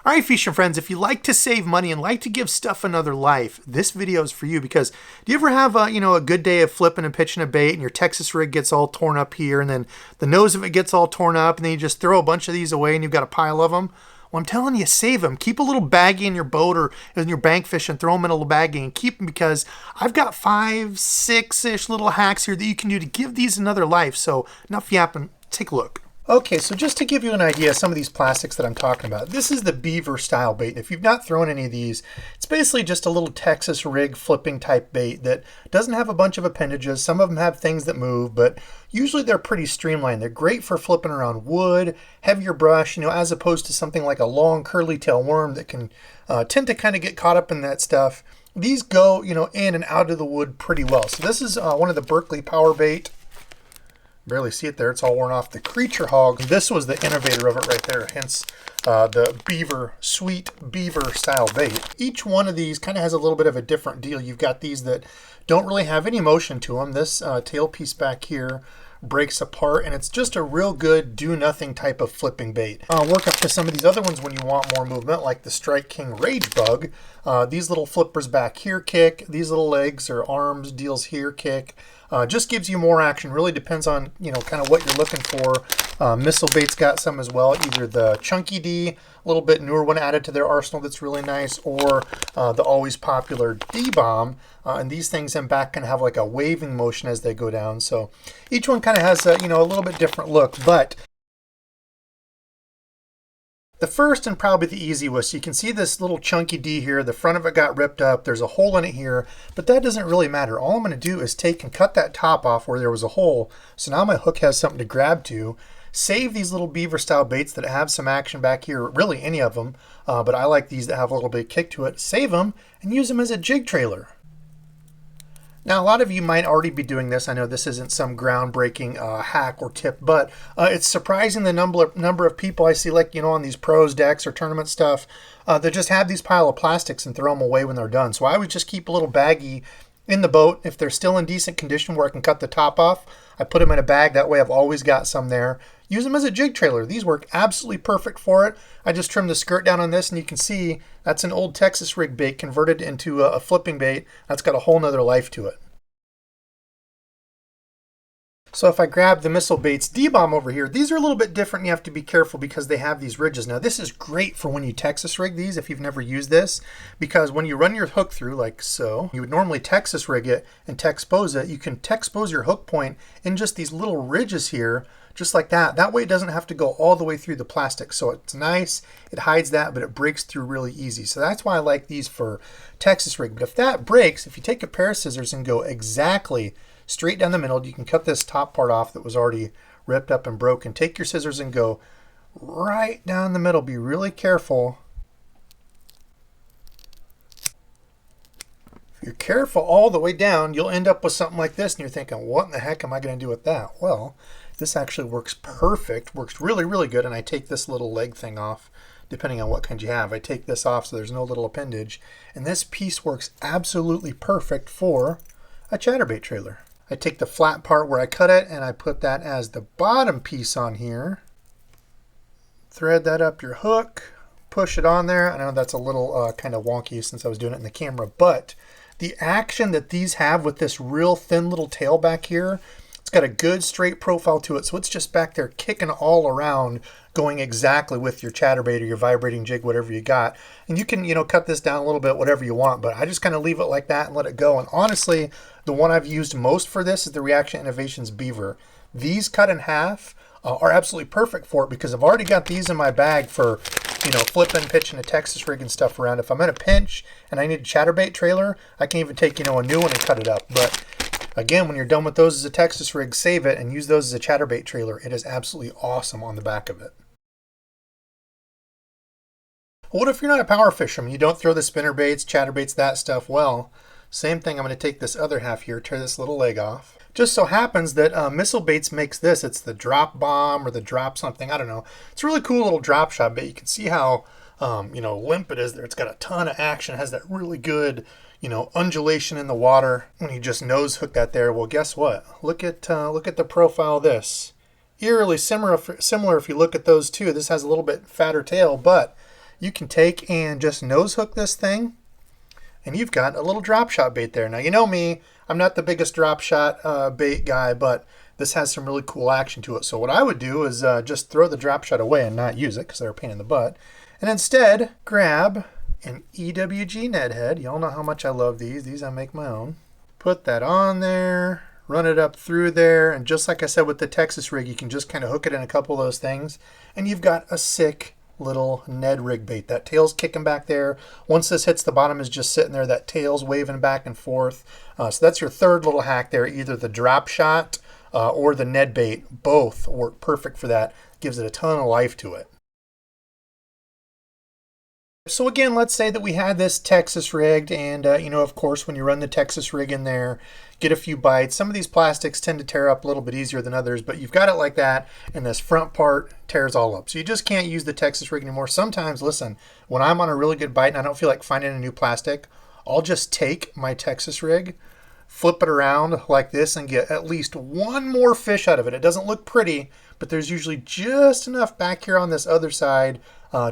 All right, fishing friends, if you like to save money and like to give stuff another life, this video is for you. Because do you ever have a good day of flipping and pitching a bait and your Texas rig gets all torn up here and then the nose of it gets all torn up and then you just throw a bunch of these away and you've got a pile of them? Well, I'm telling you, save them. Keep a little baggie in your boat or in your bank fishing, throw them in a little baggie and keep them, because I've got 5, 6-ish little hacks here that you can do to give these another life. So enough yapping, take a look. Okay, so just to give you an idea of some of these plastics that I'm talking about, this is the beaver style bait. If you've not thrown any of these, it's basically just a little Texas rig flipping type bait that doesn't have a bunch of appendages. Some of them have things that move, but usually they're pretty streamlined. They're great for flipping around wood, heavier brush, as opposed to something like a long curly tail worm that can tend to kind of get caught up in that stuff. These go, in and out of the wood pretty well. So this is one of the Berkley Power Bait. Barely see it there, it's all worn off. The Creature Hog, this was the innovator of it right there, hence the beaver, sweet beaver style bait. Each one of these kind of has a little bit of a different deal. You've got these that don't really have any motion to them. This tail piece back here breaks apart, and it's just a real good do nothing type of flipping bait. Work up to some of these other ones when you want more movement, like the Strike King Rage Bug. These little flippers back here kick, these little legs or arms deals here kick. Just gives you more action. Really depends on kind of what you're looking for. Missile Bait's got some as well, either the Chunky D, a little bit newer one added to their arsenal that's really nice, or the always popular D-Bomb. And these things in back can have like a waving motion as they go down. So each one kind of has a little bit different look. But the first and probably the easiest, you can see this little Chunky D here. The front of it got ripped up. There's a hole in it here, but that doesn't really matter. All I'm going to do is take and cut that top off where there was a hole. So now my hook has something to grab to. Save these little beaver style baits that have some action back here, really any of them, but I like these that have a little bit of kick to it. Save them and use them as a jig trailer. Now, a lot of you might already be doing this. I know this isn't some groundbreaking hack or tip, but it's surprising the number of people I see, like, on these pros decks or tournament stuff, that just have these pile of plastics and throw them away when they're done. So I would just keep a little baggie in the boat. If they're still in decent condition where I can cut the top off, I put them in a bag. That way I've always got some there. Use them as a jig trailer. These work absolutely perfect for it. I just trimmed the skirt down on this, and you can see that's an old Texas rig bait converted into a flipping bait. That's got a whole nother life to it. So if I grab the Missile Baits D-Bomb over here, these are a little bit different. You have to be careful because they have these ridges. Now this is great for when you Texas rig these, if you've never used this, because when you run your hook through like so, you would normally Texas rig it and Texpose it. You can Texpose your hook point in just these little ridges here, just like that. That way it doesn't have to go all the way through the plastic. So it's nice, it hides that, but it breaks through really easy. So that's why I like these for Texas rig. But if that breaks, if you take a pair of scissors and go exactly straight down the middle, you can cut this top part off that was already ripped up and broken. Take your scissors and go right down the middle. Be really careful. If you're careful all the way down, you'll end up with something like this, and you're thinking, what in the heck am I going to do with that? Well, this actually works perfect, works really, really good. And I take this little leg thing off, depending on what kind you have. I take this off so there's no little appendage. And this piece works absolutely perfect for a ChatterBait trailer. I take the flat part where I cut it and I put that as the bottom piece on here. Thread that up your hook, push it on there. I know that's a little kind of wonky since I was doing it in the camera, but the action that these have with this real thin little tail back here, it's got a good straight profile to it. So it's just back there kicking all around, going exactly with your ChatterBait or your vibrating jig, whatever you got. And you can, cut this down a little bit, whatever you want, but I just kind of leave it like that and let it go. And honestly, the one I've used most for this is the Reaction Innovations Beaver. These cut in half are absolutely perfect for it because I've already got these in my bag for, flipping, pitching a Texas rig and stuff around. If I'm in a pinch and I need a ChatterBait trailer, I can even take, a new one and cut it up. But again, when you're done with those as a Texas rig, save it and use those as a ChatterBait trailer. It is absolutely awesome on the back of it. What if you're not a power fisherman? You don't throw the spinner baits, chatterbaits, that stuff. Well, same thing. I'm going to take this other half here, tear this little leg off. Just so happens that Missile Baits makes this. It's the drop bomb or the drop something. I don't know. It's a really cool little drop shot bait. You can see how limp it is there. It's got a ton of action. It has that really good, undulation in the water when you just nose hook that there. Well, guess what? Look at the profile of this. Eerily similar if you look at those two. This has a little bit fatter tail, but you can take and just nose hook this thing, and you've got a little drop shot bait there. Now, you know me, I'm not the biggest drop shot bait guy, but this has some really cool action to it. So what I would do is just throw the drop shot away and not use it because they're a pain in the butt. And instead, grab an EWG Ned head. Y'all know how much I love these. These I make my own. Put that on there. Run it up through there, and just like I said with the Texas rig, you can just kind of hook it in a couple of those things, and you've got a sick little Ned rig bait. That tail's kicking back there. Once this hits the bottom, is just sitting there. That tail's waving back and forth. So that's your third little hack there. Either the drop shot or the Ned bait. Both work perfect for that. Gives it a ton of life to it. So again, let's say that we had this Texas rigged, and you know, of course, when you run the Texas rig in there, get a few bites. Some of these plastics tend to tear up a little bit easier than others, but you've got it like that, and this front part tears all up. So you just can't use the Texas rig anymore. Sometimes, listen, when I'm on a really good bite and I don't feel like finding a new plastic, I'll just take my Texas rig, flip it around like this, and get at least one more fish out of it. It doesn't look pretty, but there's usually just enough back here on this other side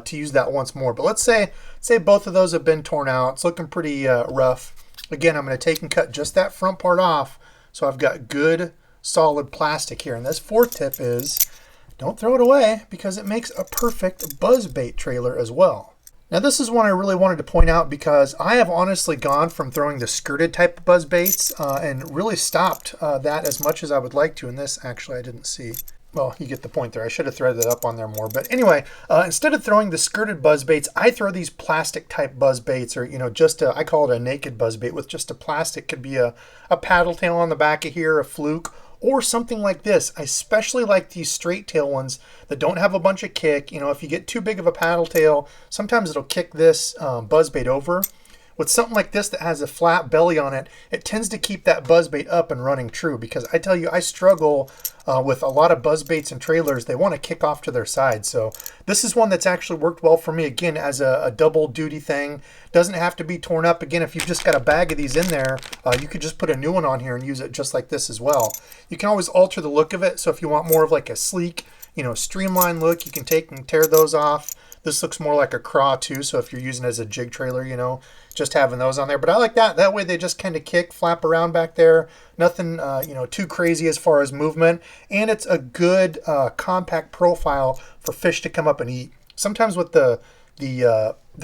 to use that once more. But let's say both of those have been torn out. It's looking pretty rough. Again, I'm going to take and cut just that front part off, so I've got good solid plastic here. And this fourth tip is, don't throw it away, because it makes a perfect buzz bait trailer as well. Now this is one I really wanted to point out, because I have honestly gone from throwing the skirted type of buzz baits and really stopped that as much as I would like to. And this actually I didn't see. Well, you get the point there. I should have threaded it up on there more. But anyway, instead of throwing the skirted buzz baits, I throw these plastic type buzz baits, or, you know, just I call it a naked buzz bait with just a plastic. Could be a paddle tail on the back of here, a fluke, or something like this. I especially like these straight tail ones that don't have a bunch of kick. You know, if you get too big of a paddle tail, sometimes it'll kick this buzz bait over. With something like this that has a flat belly on it, it tends to keep that buzzbait up and running true, because I tell you, I struggle with a lot of buzzbaits and trailers. They want to kick off to their side. So this is one that's actually worked well for me, again, as a double duty thing. Doesn't have to be torn up. Again, if you've just got a bag of these in there, you could just put a new one on here and use it just like this as well. You can always alter the look of it. So if you want more of like a sleek, you know, streamlined look, you can take and tear those off. This looks more like a craw too, so if you're using it as a jig trailer, you know, just having those on there. But I like that. That way they just kind of kick, flap around back there. Nothing, you know, too crazy as far as movement. And it's a good compact profile for fish to come up and eat. Sometimes with the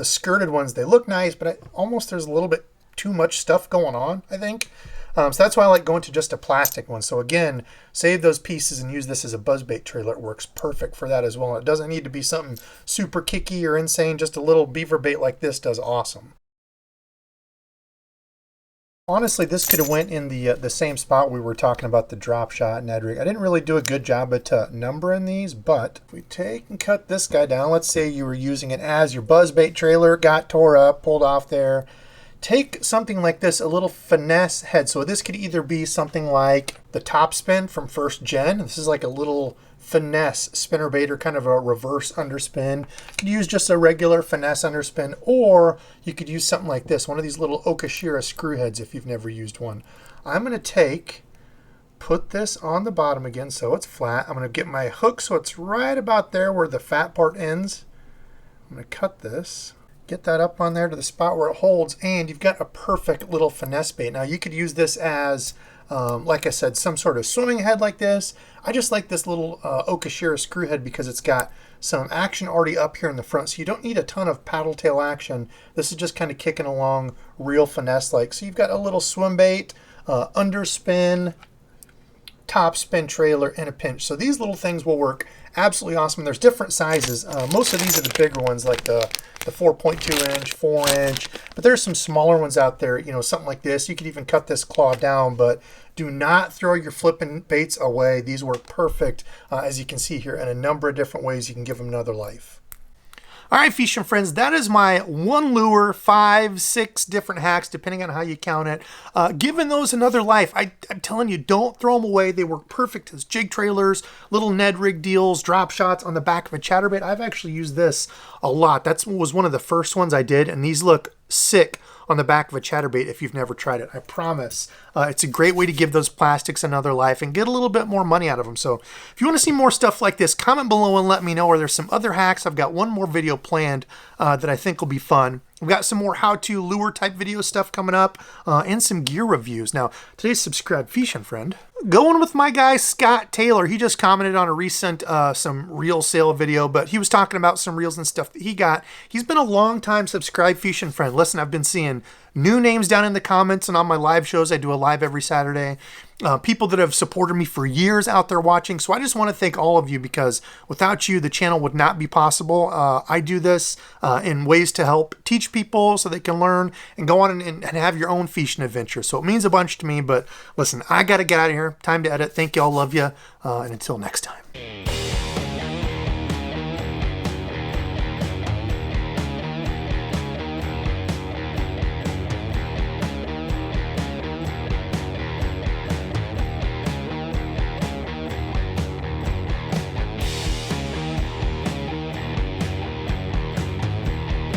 skirted ones, they look nice, but almost there's a little bit too much stuff going on, I think. So that's why I like going to just a plastic one. So again, save those pieces and use this as a buzzbait trailer. It works perfect for that as well. It doesn't need to be something super kicky or insane. Just a little beaver bait like this does awesome. Honestly, this could have went in the same spot we were talking about, the drop shot Ned rig. I didn't really do a good job at numbering these, but if we take and cut this guy down, let's say you were using it as your buzzbait trailer, got tore up, pulled off there. Take something like this, a little Finesse head. So this could either be something like the Top Spin from first gen. This is like a little Finesse spinnerbait, or kind of a reverse underspin. You could use just a regular Finesse underspin, or you could use something like this, one of these little Okashira screw heads if you've never used one. I'm going to put this on the bottom again so it's flat. I'm going to get my hook so it's right about there where the fat part ends. I'm going to cut this. Get that up on there to the spot where it holds, and you've got a perfect little Finesse bait. Now you could use this as, like I said, some sort of swimming head like this. I just like this little Okashira screw head because it's got some action already up here in the front, so you don't need a ton of paddle tail action. This is just kind of kicking along real Finesse-like. So you've got a little swim bait, underspin, top spin trailer, and a pinch. So these little things will work absolutely awesome. There's different sizes. Most of these are the bigger ones, like the 4.2 inch, 4 inch, but there's some smaller ones out there, you know, something like this. You could even cut this claw down, but do not throw your flipping baits away. These work perfect, as you can see here, in a number of different ways. You can give them another life. All right, fishing friends, that is my one lure, 5, 6 different hacks, depending on how you count it. Giving those another life. I'm telling you, don't throw them away. They work perfect as jig trailers, little Ned rig deals, drop shots on the back of a ChatterBait. I've actually used this a lot. That was one of the first ones I did, and these look sick on the back of a ChatterBait if you've never tried it. I promise. It's a great way to give those plastics another life and get a little bit more money out of them. So if you want to see more stuff like this, comment below and let me know. Or there's some other hacks. I've got one more video planned that I think will be fun. We've got some more how-to lure type video stuff coming up and some gear reviews. Now, today's subscribed fishing friend, going with my guy Scott Taylor. He just commented on a recent some reel sale video, but he was talking about some reels and stuff that he got. He's been a long-time subscribed fishing friend. Listen, I've been seeing new names down in the comments and on my live shows. I do a live every Saturday. People that have supported me for years out there watching. So I just want to thank all of you, because without you, the channel would not be possible. I do this in ways to help teach people so they can learn and go on and have your own fishing adventure. So it means a bunch to me. But listen, I got to get out of here. Time to edit. Thank you all. Love you. And until next time.